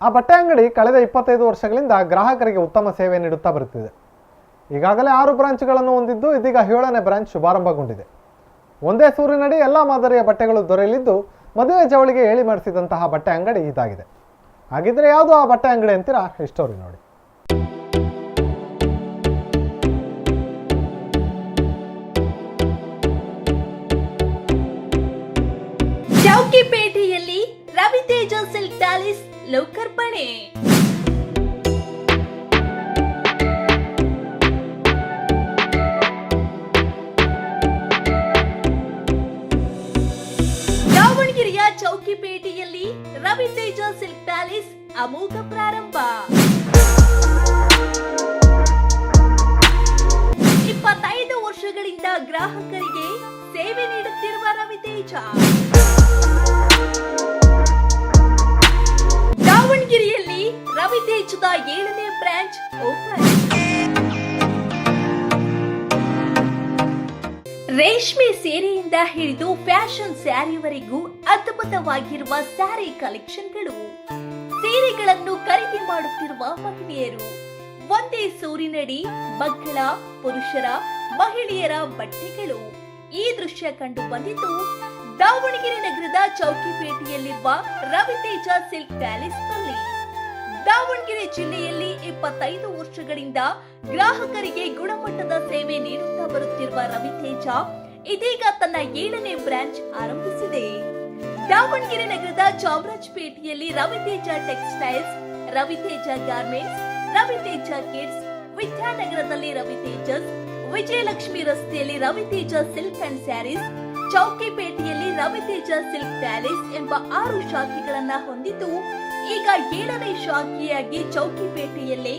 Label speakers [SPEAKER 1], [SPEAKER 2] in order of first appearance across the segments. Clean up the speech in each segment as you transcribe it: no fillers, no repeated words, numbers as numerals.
[SPEAKER 1] ಆ ಬಟ್ಟೆ ಅಂಗಡಿ ಕಳೆದ 25 ವರ್ಷಗಳಿಂದ ಗ್ರಾಹಕರಿಗೆ ಉತ್ತಮ ಸೇವೆ ನೀಡುತ್ತಾ ಬರುತ್ತಿದೆ. ಈಗಾಗಲೇ 6 ಬ್ರಾಂಚ್ಗಳನ್ನು ಹೊಂದಿದ್ದು ಇದೀಗ 7ನೇ ಬ್ರಾಂಚ್ ಶುಭಾರಂಭಗೊಂಡಿದೆ. ಒಂದೇ ಸೂರಿನಡಿ ಎಲ್ಲ ಮಾದರಿಯ ಬಟ್ಟೆಗಳು ದೊರೆಯಲಿದ್ದು ಮದುವೆ ಜವಳಿಗೆ ಹೇಳಿ ಮಾಡಿಸಿದಂತಹ ಬಟ್ಟೆ ಅಂಗಡಿ ಇದಾಗಿದೆ. ಹಾಗಿದ್ರೆ ಯಾವುದು ಆ ಬಟ್ಟೆ ಅಂಗಡಿ ಅಂತೀರಾ? ಈ ಸ್ಟೋರಿ ನೋಡಿ.
[SPEAKER 2] ಚೌಕಿಪೇಟೆಯಲ್ಲಿ ರವಿತೇಜ ಸಿಲ್ಕ್ ಪ್ಯಾಲೇಸ್ ಲೋಕಾರ್ಪಣೆ. ದಾವಣಗೆರೆಯ ಚೌಕಿಪೇಟೆಯಲ್ಲಿ ರವಿತೇಜ ಸಿಲ್ಕ್ ಪ್ಯಾಲೇಸ್ ಅಮೋಘ ಪ್ರಾರಂಭ. 25 ವರ್ಷಗಳಿಂದ ಗ್ರಾಹಕರಿಗೆ ಸೇವೆ ನೀಡುತ್ತಿರುವ ರವಿತೇಜ ದಾವಣಗೆರೆಯಲ್ಲಿ ರವಿತೇಜದ 7ನೇ ಬ್ರಾಂಚ್ ಓಪನ್. ರೇಷ್ಮೆ ಸೀರೆಯಿಂದ ಹಿಡಿದು ಫ್ಯಾಷನ್ ಸ್ಯಾರಿವರೆಗೂ ಅದ್ಭುತವಾಗಿರುವ ಸ್ಯಾರಿ ಕಲೆಕ್ಷನ್ಗಳು, ಸೀರೆಗಳನ್ನು ಖರೀದಿ ಮಾಡುತ್ತಿರುವ ಮಹಿಳೆಯರು, ಒಂದೇ ಸೂರಿನಡಿ ಮಕ್ಕಳ, ಪುರುಷರ, ಮಹಿಳೆಯರ ಬಟ್ಟೆಗಳು. ಈ ದೃಶ್ಯ ಕಂಡು ಬಂದಿದ್ದು ದಾವಣಗೆರೆ ನಗರದ ಚೌಕಿಪೇಟೆಯಲ್ಲಿರುವ ರವಿತೇಜ ಸಿಲ್ಕ್ ಪ್ಯಾಲೇಸ್ ನಲ್ಲಿ. ದಾವಣಗೆರೆ ಜಿಲ್ಲೆಯಲ್ಲಿ 25 ವರ್ಷಗಳಿಂದ ಗ್ರಾಹಕರಿಗೆ ಗುಣಮಟ್ಟದ ಸೇವೆ ನೀಡುತ್ತಾ ಬರುತ್ತಿರುವ ರವಿತೇಜ ಇದೀಗ ತನ್ನ 7ನೇ ಬ್ರಾಂಚ್ ಆರಂಭಿಸಿದೆ. ದಾವಣಗೆರೆ ನಗರದ ಚಾಮರಾಜಪೇಟೆಯಲ್ಲಿ Raviteja textiles, Raviteja garments, Raviteja kids, ವಿದ್ಯಾನಗರದಲ್ಲಿ ರವಿತೇಜಸ್, ವಿಜಯಲಕ್ಷ್ಮಿ ರಸ್ತೆಯಲ್ಲಿ ರವಿತೇಜ ಸಿಲ್ಕ್ ಅಂಡ್ ಸ್ಯಾರೀಸ್, ಚೌಕಿಪೇಟೆಯಲ್ಲಿ ರವಿತೇಜ ಸಿಲ್ಕ್ ಪ್ಯಾಲೇಸ್ ಎಂಬ 6 ಶಾಖೆಗಳನ್ನ ಹೊಂದಿದ್ದು ಈಗ 7ನೇ ಶಾಖೆಯಾಗಿ ಚೌಕಿಪೇಟೆಯಲ್ಲಿ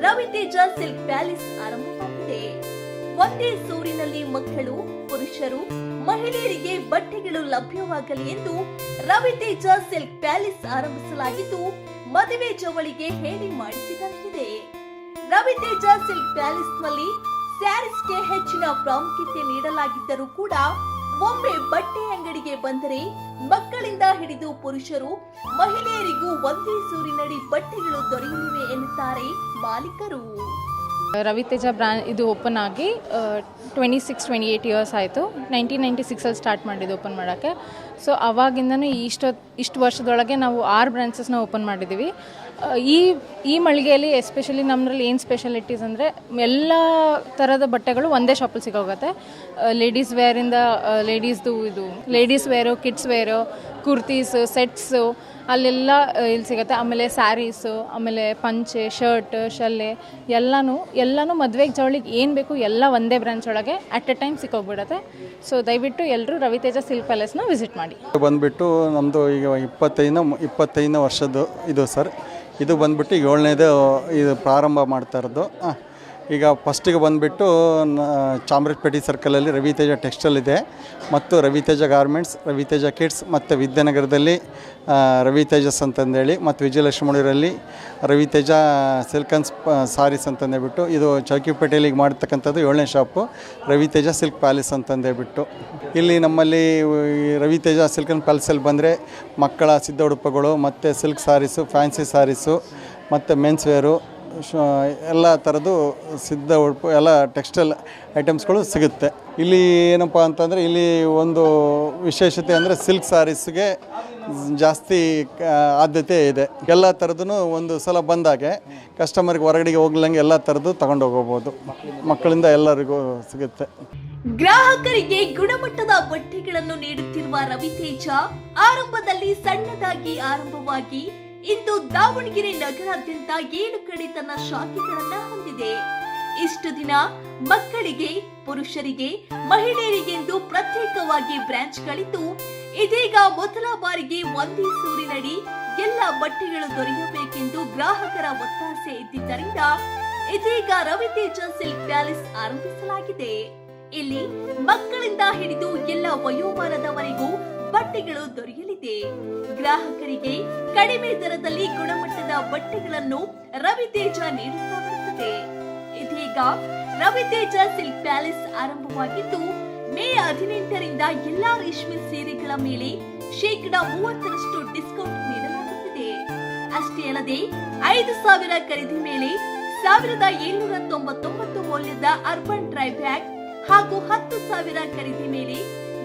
[SPEAKER 2] ರವಿತೇಜ ಸಿಲ್ಕ್ ಪ್ಯಾಲೇಸ್ ಆರಂಭವಾಗಿದೆ. ಒಂದೇ ಸೂರಿನಲ್ಲಿ ಮಕ್ಕಳು, ಪುರುಷರು, ಮಹಿಳೆಯರಿಗೆ ಬಟ್ಟೆಗಳು ಲಭ್ಯವಾಗಲಿ ಎಂದು ರವಿತೇಜ ಸಿಲ್ಕ್ ಪ್ಯಾಲೇಸ್ ಆರಂಭಿಸಲಾಗಿದ್ದು ಮದುವೆ ಜವಳಿಗೆ ಹೇಳಿ ಮಾಡಿಸಿದಂತಿದೆ. ರವಿತೇಜ ಸಿಲ್ಕ್ ಪ್ಯಾಲೇಸ್ ನಲ್ಲಿ ಸ್ಯಾರೀಸ್ಗೆ ಹೆಚ್ಚಿನ ಪ್ರಾಮುಖ್ಯತೆ ನೀಡಲಾಗಿದ್ದರೂ ಕೂಡ ಒಮ್ಮೆ ಬಟ್ಟೆ ಅಂಗಡಿಗೆ ಬಂದರೆ ಮಕ್ಕಳಿಂದ ಹಿಡಿದು ಪುರುಷರು, ಮಹಿಳೆಯರಿಗೂ ಒಂದೇ ಸೂರಿನಡಿ ಬಟ್ಟೆಗಳು ದೊರೆಯಲಿವೆ ಎನ್ನುತ್ತಾರೆ ಮಾಲೀಕರು.
[SPEAKER 3] ರವಿತೇಜ ಬ್ರ್ಯಾಂಡ್ ಇದು ಓಪನ್ ಆಗಿ 26-28 ಇಯರ್ಸ್ ಆಯಿತು. 1996 ಸ್ಟಾರ್ಟ್ ಮಾಡಿದ್ದು ಓಪನ್ ಮಾಡೋಕ್ಕೆ. ಸೊ ಅವಾಗಿಂದನೂ ಇಷ್ಟು ವರ್ಷದೊಳಗೆ ನಾವು 6 ಬ್ರಾಂಚಸ್ನ ಓಪನ್ ಮಾಡಿದ್ದೀವಿ. ಈ ಮಳಿಗೆಯಲ್ಲಿ ಎಸ್ಪೆಷಲಿ ನಮ್ಮದ್ರಲ್ಲಿ ಏನು ಸ್ಪೆಷಾಲಿಟೀಸ್ ಅಂದರೆ ಎಲ್ಲ ಥರದ ಬಟ್ಟೆಗಳು ಒಂದೇ ಶಾಪಲ್ಲಿ ಸಿಗೋಗುತ್ತೆ. ಲೇಡೀಸ್ ವೇರಿಂದ ladies wear, kids wear, kurtis, sets ಅಲ್ಲೆಲ್ಲ ಇಲ್ಲಿ ಸಿಗುತ್ತೆ. ಆಮೇಲೆ ಸ್ಯಾರೀಸು, ಆಮೇಲೆ ಪಂಚೆ, ಶರ್ಟ್, ಶಲ್ಲೆ ಎಲ್ಲನೂ ಮದುವೆಗೆ ಜವಳಿಗೆ ಏನು ಬೇಕು ಎಲ್ಲ ಒಂದೇ ಬ್ರಾಂಚ್ ಒಳಗೆ ಅಟ್ ಎ ಟೈಮ್ ಸಿಕ್ಕೋಗ್ಬಿಡುತ್ತೆ. ಸೊ ದಯವಿಟ್ಟು ಎಲ್ಲರೂ ರವಿತೇಜ ಸಿಲ್ಕ್ ಪ್ಯಾಲೇಸ್ನ ವಿಸಿಟ್ ಮಾಡಿ.
[SPEAKER 4] ಬಂದುಬಿಟ್ಟು ನಮ್ಮದು ಈಗ 25ನೇ ವರ್ಷದ್ದು ಇದು ಸರ್. ಇದು ಬಂದುಬಿಟ್ಟು 7ನೇದು ಇದು ಪ್ರಾರಂಭ ಮಾಡ್ತಾ ಇರೋದು. ಈಗ ಫಸ್ಟಿಗೆ ಬಂದುಬಿಟ್ಟು ಚಾಮರಾಜಪೇಟೆ ಸರ್ಕಲಲ್ಲಿ ರವಿತೇಜ ಟೆಕ್ಸ್ಟೈಲ್ ಇದೆ, ಮತ್ತು ರವಿತೇಜ ಗಾರ್ಮೆಂಟ್ಸ್, ರವಿತೇಜ ಕಿಡ್ಸ್, ಮತ್ತು ವಿದ್ಯಾನಗರದಲ್ಲಿ ರವಿತೇಜಸ್ ಅಂತಂದೇಳಿ, ಮತ್ತು ವಿಜಯಲಕ್ಷ್ಮೀರಲ್ಲಿ ರವಿತೇಜ ಸಿಲ್ಕ್ ಅಂಡ್ ಸಾರೀಸ್ ಅಂತಂದೇಳ್ಬಿಟ್ಟು ಇದು ಚೌಕಿಪೇಟೆಯಲ್ಲಿ ಈಗ ಮಾಡ್ತಕ್ಕಂಥದ್ದು 7ನೇ ಶಾಪು ರವಿತೇಜ ಸಿಲ್ಕ್ ಪ್ಯಾಲೇಸ್ ಅಂತಂದೇಳ್ಬಿಟ್ಟು. ಇಲ್ಲಿ ನಮ್ಮಲ್ಲಿ ರವಿತೇಜ ಸಿಲ್ಕ್ ಅಂಡ್ ಪ್ಯಾಲೇಸಲ್ಲಿ ಬಂದರೆ ಮಕ್ಕಳ ಸಿದ್ಧ ಉಡುಪುಗಳು, ಮತ್ತು ಸಿಲ್ಕ್ ಸಾರೀಸು, ಫ್ಯಾನ್ಸಿ ಸಾರೀಸು, ಮತ್ತು ಮೆನ್ಸ್ ವೇರು, ಎಲ್ಲ ಥರದ್ದು ಸಿದ್ಧ ಉಡುಪು ಎಲ್ಲ ಟೆಕ್ಸ್ಟೈಲ್ ಐಟಮ್ಸ್ಗಳು ಸಿಗುತ್ತೆ. ಇಲ್ಲಿ ಏನಪ್ಪ ಅಂತಂದರೆ ಇಲ್ಲಿ ಒಂದು ವಿಶೇಷತೆ ಅಂದರೆ ಸಿಲ್ಕ್ ಸಾರೀಸ್ಗೆ ಜಾಸ್ತಿ ಆದ್ಯತೆ ಇದೆ. ಎಲ್ಲ ಥರದ್ದು ಒಂದು ಸಲ ಬಂದಾಗೆ ಕಸ್ಟಮರ್ಗೆ ಹೊರಗಡೆಗೆ ಹೋಗ್ಲಂಗೆ ಎಲ್ಲ ಥರದ್ದು ತಗೊಂಡು ಹೋಗ್ಬೋದು. ಮಕ್ಕಳಿಂದ ಎಲ್ಲರಿಗೂ ಸಿಗುತ್ತೆ.
[SPEAKER 2] ಗ್ರಾಹಕರಿಗೆ ಗುಣಮಟ್ಟದ ಬಟ್ಟೆಗಳನ್ನು ನೀಡುತ್ತಿರುವ ರವಿತೇಜ ಆರಂಭದಲ್ಲಿ ಸಣ್ಣದಾಗಿ ಆರಂಭವಾಗಿ ಇಂದು ದಾವಣಗೆರೆ ನಗರಾದ್ಯಂತ 7 ಕಡೆ ತನ್ನ ಶಾಖೆಗಳನ್ನ ಹೊಂದಿದೆ. ಇಷ್ಟು ದಿನ ಮಕ್ಕಳಿಗೆ, ಪುರುಷರಿಗೆ, ಮಹಿಳೆಯರಿಗೆಂದು ಪ್ರತ್ಯೇಕವಾಗಿ ಬ್ರಾಂಚ್ಗಳಿದ್ದು ಇದೀಗ ಮೊದಲ ಬಾರಿಗೆ ಒಂದೇ ಸೂರಿನಡಿ ಎಲ್ಲ ಬಟ್ಟೆಗಳು ದೊರೆಯಬೇಕೆಂದು ಗ್ರಾಹಕರ ಒತ್ತಾಸೆ ಇದ್ದಿದ್ದರಿಂದ ಇದೀಗ ರವಿತೇಜ ಸಿಲ್ಕ್ ಪ್ಯಾಲೇಸ್ ಆರಂಭಿಸಲಾಗಿದೆ. ಇಲ್ಲಿ ಮಕ್ಕಳಿಂದ ಹಿಡಿದು ಎಲ್ಲ ವಯೋಮಾನದವರೆಗೂ ಬಟ್ಟೆಗಳು ದೊರೆಯಲಿದೆ. ಗ್ರಾಹಕರಿಗೆ ಕಡಿಮೆ ದರದಲ್ಲಿ ಗುಣಮಟ್ಟದ ಬಟ್ಟೆಗಳನ್ನು ರವಿತೇಜ ನೀಡುತ್ತಾ ಬರುತ್ತದೆ. ಇದೀಗ ರವಿತೇಜ ಸಿಲ್ಕ್ ಪ್ಯಾಲೇಸ್ ಆರಂಭವಾಗಿದ್ದು ಮೇ 18ರಿಂದ ಎಲ್ಲಾ ರೇಷ್ಮೆ ಸೀರೆಗಳ ಮೇಲೆ 30% ಡಿಸ್ಕೌಂಟ್ ನೀಡಲಾಗುತ್ತಿದೆ. ಅಷ್ಟೇ ಅಲ್ಲದೆ 5,000 ಖರೀದಿ ಮೇಲೆ 1,799 ಮೌಲ್ಯದ ಅರ್ಬನ್ ಟ್ರೈ ಬ್ಯಾಗ್ ಹಾಗೂ 10,000 ಖರೀದಿ ಮೇಲೆ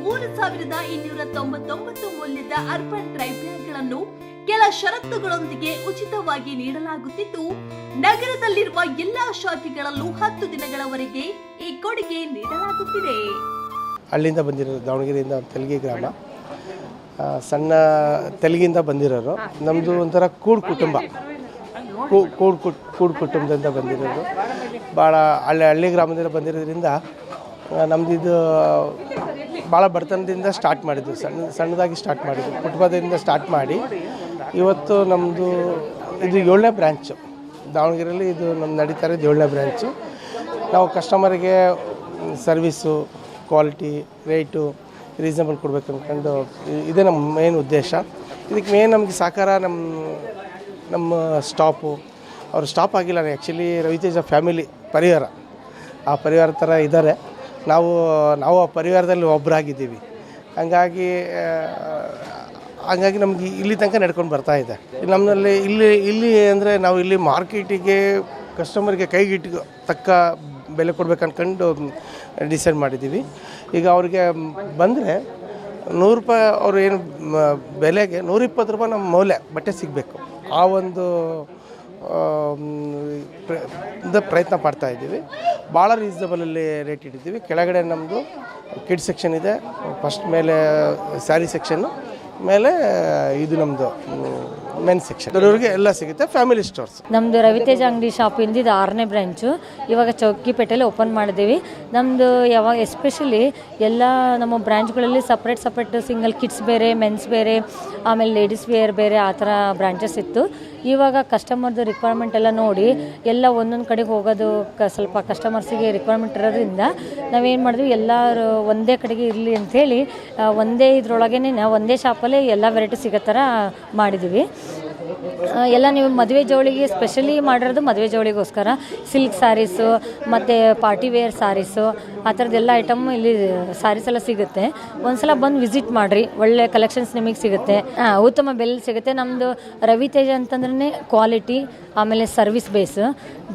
[SPEAKER 2] 3,299 ಮೌಲ್ಯದ ಅರ್ಬನ್ ಟ್ರೈ ಬ್ಯಾಗ್ಗಳನ್ನು ಕೆಲ ಷರತ್ತುಗಳೊಂದಿಗೆ ಉಚಿತವಾಗಿ ನೀಡಲಾಗುತ್ತಿದ್ದು, ನಗರದಲ್ಲಿರುವ ಎಲ್ಲಾ ಶಾಖೆಗಳಲ್ಲೂ 10 ದಿನಗಳವರೆಗೆ ಈ ಕೊಡುಗೆ ನೀಡಲಾಗುತ್ತಿದೆ.
[SPEAKER 5] ಹಳ್ಳಿಯಿಂದ ಬಂದಿರೋದು, ದಾವಣಗೆರೆಯಿಂದ ತೆಲಗಿ ಗ್ರಾಮ, ಸಣ್ಣ ತೆಲಗಿಯಿಂದ ಬಂದಿರೋರು. ನಮ್ಮದು ಒಂಥರ ಕೂಡು ಕುಟುಂಬ, ಕೂಡು ಕುಟುಂಬದಿಂದ ಬಂದಿರೋದು. ಭಾಳ ಹಳ್ಳಿ ಗ್ರಾಮದಿಂದ ಬಂದಿರೋದ್ರಿಂದ ನಮ್ಮದು ಇದು ಭಾಳ ಬಡತನದಿಂದ ಸ್ಟಾರ್ಟ್ ಮಾಡಿದ್ದು, ಸಣ್ಣದಾಗಿ ಸ್ಟಾರ್ಟ್ ಮಾಡಿದ್ದು, ಕುಟುಂಬದಿಂದ ಸ್ಟಾರ್ಟ್ ಮಾಡಿ ಇವತ್ತು ನಮ್ಮದು ಇದು 7ನೇ ಬ್ರ್ಯಾಂಚು. ದಾವಣಗೆರೆಯಲ್ಲಿ ಇದು ನಮ್ಮ ನಡೀತಾ ಇರೋದು 7ನೇ ಬ್ರ್ಯಾಂಚು. ನಾವು ಕಸ್ಟಮರಿಗೆ ಸರ್ವಿಸು, ಕ್ವಾಲಿಟಿ, ರೇಟು ರೀಸನಬಲ್ ಕೊಡಬೇಕು ಅಂದ್ಕೊಂಡು ಇದೇ ನಮ್ಮ ಮೇನ್ ಉದ್ದೇಶ. ಇದಕ್ಕೆ ಮೇನ್ ನಮಗೆ ಸಹಕಾರ ನಮ್ಮ ಸ್ಟಾಪು, ಅವರು ಸ್ಟಾಪ್ ಆಗಿಲ್ಲ, ಆ್ಯಕ್ಚುಲಿ ರವಿತೇಜ ಫ್ಯಾಮಿಲಿ ಪರಿವಾರ, ಆ ಪರಿವಾರ ಥರ ಇದ್ದಾರೆ. ನಾವು ಆ ಪರಿವಾರದಲ್ಲಿ ಒಬ್ಬರಾಗಿದ್ದೀವಿ. ಹಂಗಾಗಿ ನಮಗೆ ಇಲ್ಲಿ ತನಕ ನಡ್ಕೊಂಡು ಬರ್ತಾ ಇದೆ. ನಮ್ಮಲ್ಲಿ ಇಲ್ಲಿ ಅಂದರೆ ನಾವು ಇಲ್ಲಿ ಮಾರ್ಕೆಟಿಗೆ ಕಸ್ಟಮರ್ಗೆ ಕೈಗಿಟ್ಟು ತಕ್ಕ ಬೆಲೆ ಕೊಡ್ಬೇಕು ಅಂದ್ಕೊಂಡು ಡಿಸೈಡ್ ಮಾಡಿದ್ದೀವಿ. ಈಗ ಅವ್ರಿಗೆ ಬಂದರೆ 100 ರೂಪಾಯಿ ಅವರು ಏನು ಬೆಲೆಗೆ 120 ರೂಪಾಯಿ ನಮ್ಮ ಮೌಲ್ಯ ಬಟ್ಟೆ ಸಿಗಬೇಕು. ಆ ಒಂದು ಪ್ರಯತ್ನ ಮಾಡ್ತಾಯಿದ್ದೀವಿ. ಭಾಳ ರೀಸನಬಲಲ್ಲಿ ರೇಟ್ ಇಟ್ಟಿದ್ದೀವಿ. ಕೆಳಗಡೆ ನಮ್ಮದು ಕಿಡ್ಸ್ ಸೆಕ್ಷನ್ ಇದೆ, ಫಸ್ಟ್ ಮೇಲೆ ಸ್ಯಾರಿ ಸೆಕ್ಷನ್ನು, ಮೇಲೆ ಇದು ನಮ್ಮದು ಮೆನ್ ಸೆಕ್ಷನ್. ದೊಡ್ಡವರಿಗೆ ಎಲ್ಲ ಸಿಗುತ್ತೆ, ಫ್ಯಾಮಿಲಿ ಸ್ಟೋರ್ಸ್.
[SPEAKER 6] ನಮ್ಮದು ರವಿತೇಜ ಅಂಗಡಿ ಶಾಪ್ ಇಂದಿದ್ದು 6ನೇ ಬ್ರ್ಯಾಂಚು. ಇವಾಗ ಚೌಕಿಪೇಟೆಯಲ್ಲಿ ಓಪನ್ ಮಾಡಿದ್ದೀವಿ. ನಮ್ಮದು ಯಾವಾಗ ಎಸ್ಪೆಷಲಿ ಎಲ್ಲ ನಮ್ಮ ಬ್ರ್ಯಾಂಚ್ಗಳಲ್ಲಿ ಸಪ್ರೇಟ್ ಸಿಂಗಲ್ ಕಿಡ್ಸ್ ಬೇರೆ, ಮೆನ್ಸ್ ಬೇರೆ, ಆಮೇಲೆ ಲೇಡೀಸ್ ವೇರ್ ಬೇರೆ, ಆ ಥರ ಬ್ರಾಂಚಸ್ ಇತ್ತು. ಇವಾಗ ಕಸ್ಟಮರ್ದು ರಿಕ್ವೈರ್ಮೆಂಟ್ ಎಲ್ಲ ನೋಡಿ ಎಲ್ಲ ಒಂದೊಂದು ಕಡೆಗೆ ಹೋಗೋದು ಸ್ವಲ್ಪ ಕಸ್ಟಮರ್ಸಿಗೆ ರಿಕ್ವೈರ್ಮೆಂಟ್ ಇರೋದ್ರಿಂದ ನಾವೇನು ಮಾಡಿದ್ವಿ, ಎಲ್ಲರೂ ಒಂದೇ ಕಡೆಗೆ ಇರಲಿ ಅಂಥೇಳಿ ಒಂದೇ ಇದರೊಳಗೇ ಒಂದೇ ಶಾಪಲ್ಲೇ ಎಲ್ಲ ವೆರೈಟಿ ಸಿಗೋ ಥರ ಮಾಡಿದ್ದೀವಿ. ಎಲ್ಲ ನೀವು ಮದುವೆ ಜವಳಿಗೆ ಸ್ಪೆಷಲಿ ಮಾಡಿರೋದು ಮದುವೆ ಜವಳಿಗೋಸ್ಕರ ಸಿಲ್ಕ್ ಸ್ಯಾರೀಸು ಮತ್ತು ಪಾರ್ಟಿ ವೇರ್ ಸ್ಯಾರೀಸು, ಆ ಥರದ್ದೆಲ್ಲ ಐಟಮ್ ಇಲ್ಲಿ ಸ್ಯಾರೀಸ್ ಎಲ್ಲ ಸಿಗುತ್ತೆ. ಒಂದ್ಸಲ ಬಂದು ವಿಸಿಟ್ ಮಾಡಿರಿ, ಒಳ್ಳೆ ಕಲೆಕ್ಷನ್ಸ್ ನಿಮಗೆ ಸಿಗುತ್ತೆ, ಉತ್ತಮ ಬೆಲೆ ಸಿಗುತ್ತೆ. ನಮ್ಮದು ರವಿತೇಜ ಅಂತಂದ್ರೆ ಕ್ವಾಲಿಟಿ, ಆಮೇಲೆ ಸರ್ವಿಸ್ ಬೇಸ್.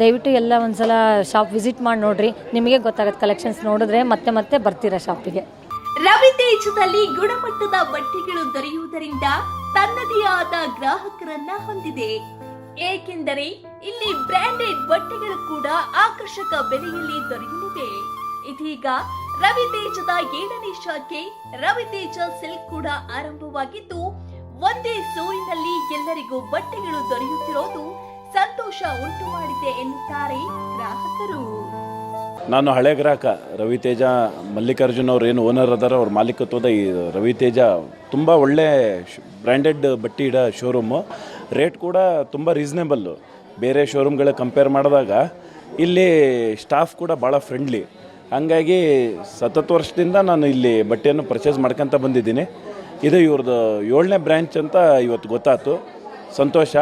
[SPEAKER 6] ದಯವಿಟ್ಟು ಎಲ್ಲ ಒಂದ್ಸಲ ಶಾಪ್ ವಿಸಿಟ್ ಮಾಡಿ ನೋಡಿರಿ, ನಿಮಗೆ ಗೊತ್ತಾಗುತ್ತೆ. ಕಲೆಕ್ಷನ್ಸ್ ನೋಡಿದ್ರೆ ಮತ್ತೆ ಬರ್ತೀರಾ ಶಾಪಿಗೆ.
[SPEAKER 2] ರವಿತೇಜದಲ್ಲಿ ಗುಣಮಟ್ಟದ ಬಟ್ಟೆಗಳು ದೊರೆಯುವುದರಿಂದ ತನ್ನದೇ ಆದ ಗ್ರಾಹಕರನ್ನ ಹೊಂದಿದೆ. ಏಕೆಂದರೆ ಇಲ್ಲಿ ಬ್ರಾಂಡೆಡ್ ಬಟ್ಟೆಗಳು ಕೂಡ ಆಕರ್ಷಕ ಬೆಲೆಯಲ್ಲಿ ದೊರೆಯಲಿವೆ. ಇದೀಗ ರವಿತೇಜದ 7ನೇ ಶಾಖೆ ರವಿತೇಜ ಸಿಲ್ಕ್ ಕೂಡ ಆರಂಭವಾಗಿದ್ದು, ಒಂದೇ ಸೂರಿನಲ್ಲಿ ಎಲ್ಲರಿಗೂ ಬಟ್ಟೆಗಳು ದೊರೆಯುತ್ತಿರೋದು ಸಂತೋಷ ಉಂಟು ಮಾಡಿದೆ ಎನ್ನುತ್ತಾರೆ ಗ್ರಾಹಕರು.
[SPEAKER 7] ನಾನು ಹಳೆ ಗ್ರಾಹಕ. ರವಿತೇಜ ಮಲ್ಲಿಕಾರ್ಜುನ್ ಅವ್ರು ಏನು ಓನರ್ ಅದಾರ, ಅವ್ರ ಮಾಲೀಕತ್ವದ ಈ ರವಿತೇಜ ತುಂಬ ಒಳ್ಳೆ ಬ್ರ್ಯಾಂಡೆಡ್ ಬಟ್ಟೆ ಇಡೋ ಶೋರೂಮು. ರೇಟ್ ಕೂಡ ತುಂಬ ರೀಸನೇಬಲ್ಲು. ಬೇರೆ ಶೋರೂಮ್ಗಳ ಕಂಪೇರ್ ಮಾಡಿದಾಗ ಇಲ್ಲಿ ಸ್ಟಾಫ್ ಕೂಡ ಭಾಳ ಫ್ರೆಂಡ್ಲಿ. ಹಾಗಾಗಿ 7 ವರ್ಷದಿಂದ ನಾನು ಇಲ್ಲಿ ಬಟ್ಟೆಯನ್ನು ಪರ್ಚೇಸ್ ಮಾಡ್ಕೊತ ಬಂದಿದ್ದೀನಿ. ಇದು ಇವ್ರದ್ದು 7ನೇ ಬ್ರ್ಯಾಂಚ್ ಅಂತ ಇವತ್ತು ಗೊತ್ತಾಯ್ತು, ಸಂತೋಷ.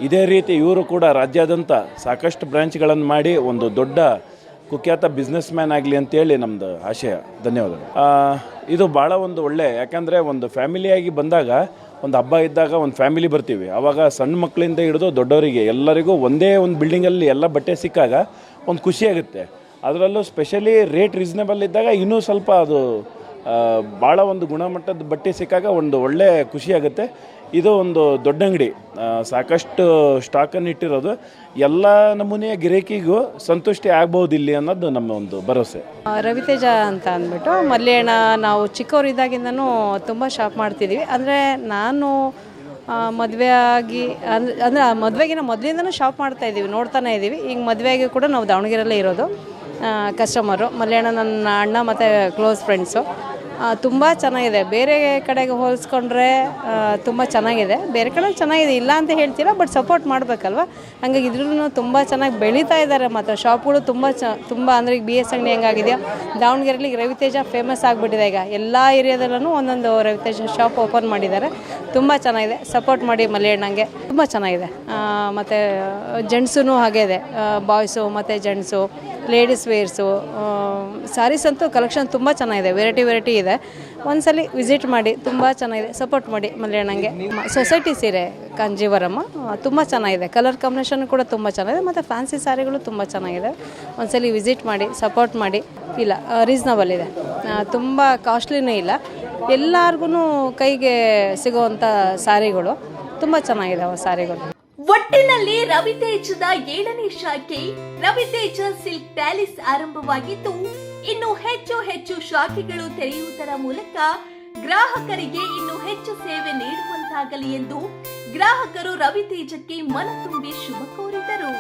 [SPEAKER 7] ಇದೇ ರೀತಿ ಇವರು ಕೂಡ ರಾಜ್ಯಾದ್ಯಂತ ಸಾಕಷ್ಟು ಬ್ರ್ಯಾಂಚ್ಗಳನ್ನು ಮಾಡಿ ಒಂದು ದೊಡ್ಡ ಕುಖ್ಯಾತ ಬಿಸ್ನೆಸ್ ಮ್ಯಾನ್ ಆಗಲಿ ಅಂತೇಳಿ ನಮ್ಮದು ಆಶಯ. ಧನ್ಯವಾದಗಳು. ಇದು ಭಾಳ ಒಂದು ಒಳ್ಳೆ, ಯಾಕಂದರೆ ಒಂದು ಫ್ಯಾಮಿಲಿಯಾಗಿ ಬಂದಾಗ, ಒಂದು ಹಬ್ಬ ಇದ್ದಾಗ ಒಂದು ಫ್ಯಾಮಿಲಿ ಬರ್ತೀವಿ, ಆವಾಗ ಸಣ್ಣ ಮಕ್ಕಳಿಂದ ಹಿಡಿದು ದೊಡ್ಡವರಿಗೆ ಎಲ್ಲರಿಗೂ ಒಂದೇ ಒಂದು ಬಿಲ್ಡಿಂಗಲ್ಲಿ ಎಲ್ಲ ಬಟ್ಟೆ ಸಿಕ್ಕಾಗ ಒಂದು ಖುಷಿಯಾಗುತ್ತೆ. ಅದರಲ್ಲೂ ಸ್ಪೆಷಲಿ ರೇಟ್ ರೀಸನೇಬಲ್ ಇದ್ದಾಗ ಇನ್ನೂ ಸ್ವಲ್ಪ ಅದು ಭಾಳ ಒಂದು ಗುಣಮಟ್ಟದ ಬಟ್ಟೆ ಸಿಕ್ಕಾಗ ಒಂದು ಒಳ್ಳೆ ಖುಷಿಯಾಗುತ್ತೆ. ಇದು ಒಂದು ದೊಡ್ಡ ಅಂಗಡಿ, ಸಾಕಷ್ಟು ಸ್ಟಾಕನ್ನು ಇಟ್ಟಿರೋದು. ಎಲ್ಲ ನಮೂನೆಯ ಗಿರಾಕಿಗೂ ಸಂತುಷ್ಟಿ ಆಗ್ಬೋದು ಇಲ್ಲಿ ಅನ್ನೋದು ನಮ್ಮ ಒಂದು ಭರವಸೆ.
[SPEAKER 8] ರವಿತೇಜ ಅಂತ ಅಂದ್ಬಿಟ್ಟು ಮಲ್ಲೇಣ ನಾವು ಚಿಕ್ಕವರಿದ್ದಾಗಿಂದನೂ ತುಂಬ ಶಾಪ್ ಮಾಡ್ತಿದ್ದೀವಿ. ಅಂದರೆ ನಾನು ಮದುವೆ ಆಗಿ ಅಂದರೆ ಮದುವೆಗಿನ ಮೊದಲಿಂದನೂ ಶಾಪ್ ಮಾಡ್ತಾಯಿದ್ದೀವಿ, ನೋಡ್ತಾನೆ ಇದ್ದೀವಿ. ಈಗ ಮದುವೆಯಾಗಿ ಕೂಡ ನಾವು ದಾವಣಗೆರೆಯಲ್ಲೇ ಇರೋದು. ಕಸ್ಟಮರು ಮಲ್ಲೇಣ ನನ್ನ ಅಣ್ಣ ಮತ್ತು ಕ್ಲೋಸ್ ಫ್ರೆಂಡ್ಸು. ತುಂಬ ಚೆನ್ನಾಗಿದೆ, ಬೇರೆ ಕಡೆಗೆ ಹೋಲಿಸ್ಕೊಂಡ್ರೆ ತುಂಬ ಚೆನ್ನಾಗಿದೆ. ಬೇರೆ ಕಡೆ ಚೆನ್ನಾಗಿದೆ ಇಲ್ಲ ಅಂತ ಹೇಳ್ತೀರ, ಬಟ್ ಸಪೋರ್ಟ್ ಮಾಡಬೇಕಲ್ವ. ಹಂಗಾಗಿ ಇದ್ರೂ ತುಂಬ ಚೆನ್ನಾಗಿ ಬೆಳೀತಾ ಇದ್ದಾರೆ. ಮತ್ತು ಶಾಪ್ಗಳು ತುಂಬ ಅಂದರೆ ಈಗ BS ಅಂಗಡಿ ಹೆಂಗಾಗಿದೆಯೋ ದಾವಣಗೆರೆಯಲ್ಲಿ ರವಿತೇಜ ಫೇಮಸ್ ಆಗಿಬಿಟ್ಟಿದೆ. ಈಗ ಎಲ್ಲ ಏರಿಯಾದಲ್ಲೂ ಒಂದೊಂದು ರವಿತೇಜ ಶಾಪ್ ಓಪನ್ ಮಾಡಿದ್ದಾರೆ. ತುಂಬ ಚೆನ್ನಾಗಿದೆ, ಸಪೋರ್ಟ್ ಮಾಡಿ ಮಲೆಯಣ್ಣಂಗೆ. ತುಂಬ ಚೆನ್ನಾಗಿದೆ. ಮತ್ತು ಜೆಂಟ್ಸೂ ಹಾಗೆ ಇದೆ, ಬಾಯ್ಸು ಮತ್ತು ಜೆಂಟ್ಸು, ಲೇಡೀಸ್ ವೇರ್ಸು, ಸ್ಯಾರೀಸ್ ಅಂತೂ ಕಲೆಕ್ಷನ್ ತುಂಬ ಚೆನ್ನಾಗಿದೆ, ವೆರೈಟಿ ಇದೆ. ಒಂದ್ಸಲಿ ವಿಸಿಟ್ ಮಾಡಿ, ತುಂಬ ಚೆನ್ನಾಗಿದೆ. ಸಪೋರ್ಟ್ ಮಾಡಿ ಮಲ್ಯಾಣಂಗೆ. ಸೊಸೈಟಿ ಸೀರೆ ಕಾಂಜೀವರಂ ತುಂಬ ಚೆನ್ನಾಗಿದೆ. ಕಲರ್ ಕಾಂಬಿನೇಷನ್ ಕೂಡ ತುಂಬ ಚೆನ್ನಾಗಿದೆ ಮತ್ತು ಫ್ಯಾನ್ಸಿ ಸ್ಯಾರಿಗಳು ತುಂಬ ಚೆನ್ನಾಗಿದೆ. ಒಂದ್ಸಲಿ ವಿಸಿಟ್ ಮಾಡಿ, ಸಪೋರ್ಟ್ ಮಾಡಿ. ಇಲ್ಲ, ರೀಸ್ನಬಲ್ ಇದೆ, ತುಂಬ ಕಾಸ್ಟ್ಲಿನೇ ಇಲ್ಲ, ಎಲ್ಲರಿಗೂ ಕೈಗೆ ಸಿಗುವಂಥ ಸ್ಯಾರಿಗಳು ತುಂಬ ಚೆನ್ನಾಗಿದೆ ಅವು ಸ್ಯಾರಿಗಳು.
[SPEAKER 2] ಒಟ್ಟಿನಲ್ಲಿ ರವಿತೇಜದ 7ನೇ ಶಾಖೆ ರವಿತೇಜ ಸಿಲ್ಕ್ ಪ್ಯಾಲೇಸ್ ಆರಂಭವಾಗಿದ್ದು, ಇನ್ನು ಹೆಚ್ಚು ಹೆಚ್ಚು ಶಾಖೆಗಳು ತೆರೆಯುವುದರ ಮೂಲಕ ಗ್ರಾಹಕರಿಗೆ ಇನ್ನು ಹೆಚ್ಚು ಸೇವೆ ನೀಡುವಂತಾಗಲಿ ಎಂದು ಗ್ರಾಹಕರು ರವಿತೇಜಕ್ಕೆ ಮನತುಂಬಿ ಶುಭ ಕೋರಿದರು.